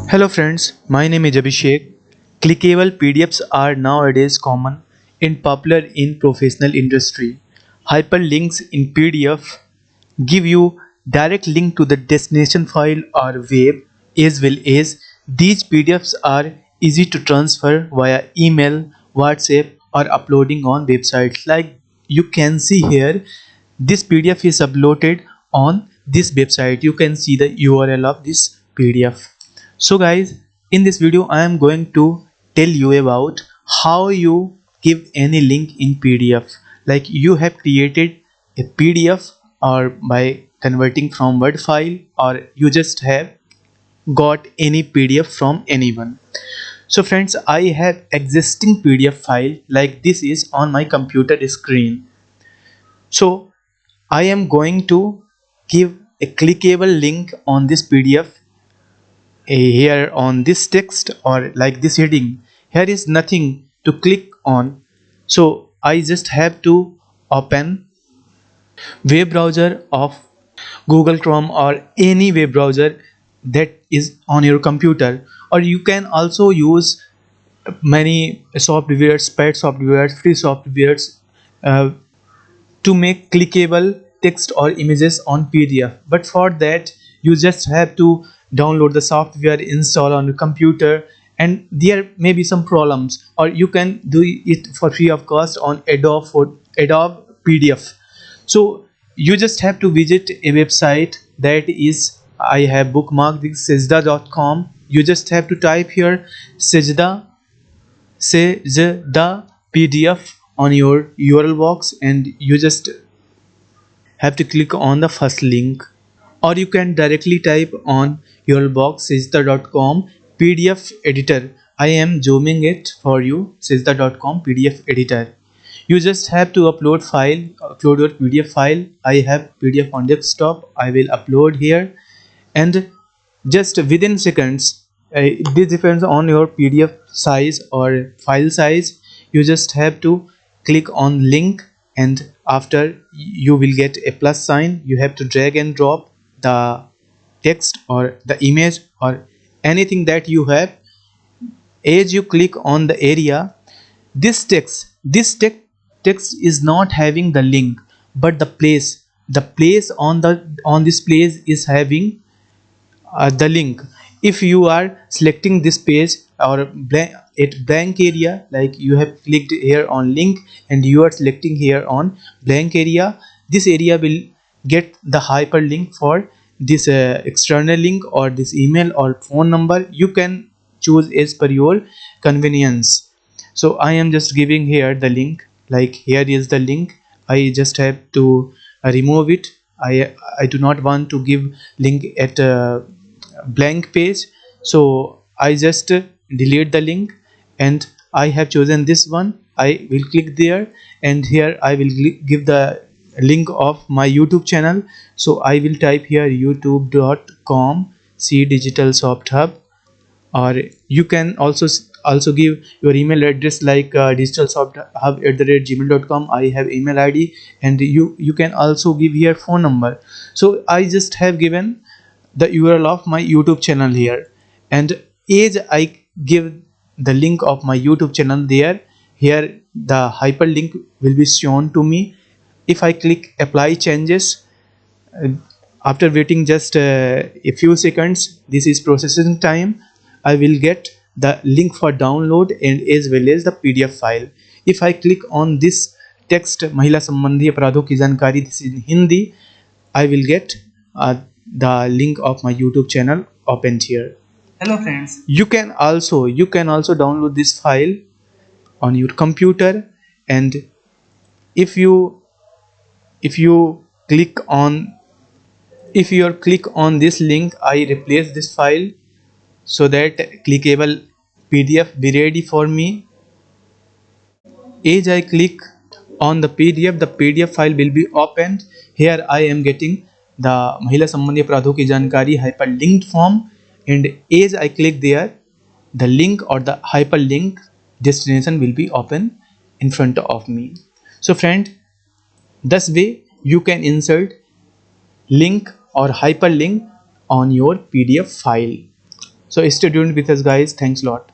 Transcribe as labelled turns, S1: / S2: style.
S1: Hello friends, my name is Abhishek. Clickable PDFs are nowadays common and popular in professional industry. Hyperlinks in PDF give you direct link to the destination file or web, as well as these PDFs are easy to transfer via email, WhatsApp or uploading on websites. Like you can see here, this PDF is uploaded on this website. You can see the URL of this PDF. So guys, in this video I am going to tell you about how you give any link in PDF. Like you have created a PDF or by converting from Word file, or you just have got any PDF from anyone. So friends, I have existing PDF file like this is on my computer screen. So I am going to give a clickable link on this PDF here on this text or like this heading. Here is nothing to click on, so I just have to open web browser of Google Chrome or any web browser that is on your computer, or you can also use many softwares, paid softwares, free softwares uh, to make clickable text or images on PDF. But for that you just have to download the software, install on your computer, and there may be some problems, or you can do it for free of cost on Adobe PDF. So you just have to visit a website that is, I have bookmarked this, Sajda.com. You just have to type here Sajda PDF on your URL box, and you just have to click on the first link, or you can directly type on your box Sajda.com PDF editor. I am zooming it for you, Sajda.com PDF editor. You just have to upload your PDF file. I have PDF on desktop. I will upload here, and just within seconds, this depends on your PDF size or file size. You just have to click on link, and after you will get a plus sign. You have to drag and drop the text or the image or anything that you have. As you click on the area, this text is not having the link, but the place on this place is having the link. If you are selecting this page or blank area, like you have clicked here on link and you are selecting here on blank area, this area will get the hyperlink for this external link or this email or phone number. You can choose as per your convenience. So I am just giving here the link, like here is the link. I just have to remove it. I do not want to give link at blank page, so I just delete the link, and I have chosen this one. I will click there, and here I will give the link of my YouTube channel. So I will type here youtube.com c digital soft hub, or you can also give your email address like digitalsofthub@gmail.com. I have email ID, and you can also give here phone number. So I just have given the URL of my YouTube channel here, and as I give the link of my YouTube channel there, here the hyperlink will be shown to me. If I click apply changes, uh, after waiting just a few seconds, this is processing time, I will get the link for download and as well as the PDF file. If I click on this text महिला संबंधी अपराधों की जानकारी, this is in Hindi, I will get the link of my YouTube channel opened here.
S2: Hello friends.
S1: You can also download this file on your computer, and if you click on if you click on this link, I replace this file so that clickable PDF be ready for me. As I click on the PDF file will be opened. Here I am getting the महिला संबंधी अपराधों की जानकारी hyperlinked form, and as I click there, the link or the hyperlink destination will be open in front of me. So friend, this way you can insert link or hyperlink on your PDF file. So stay tuned with us guys. Thanks a lot.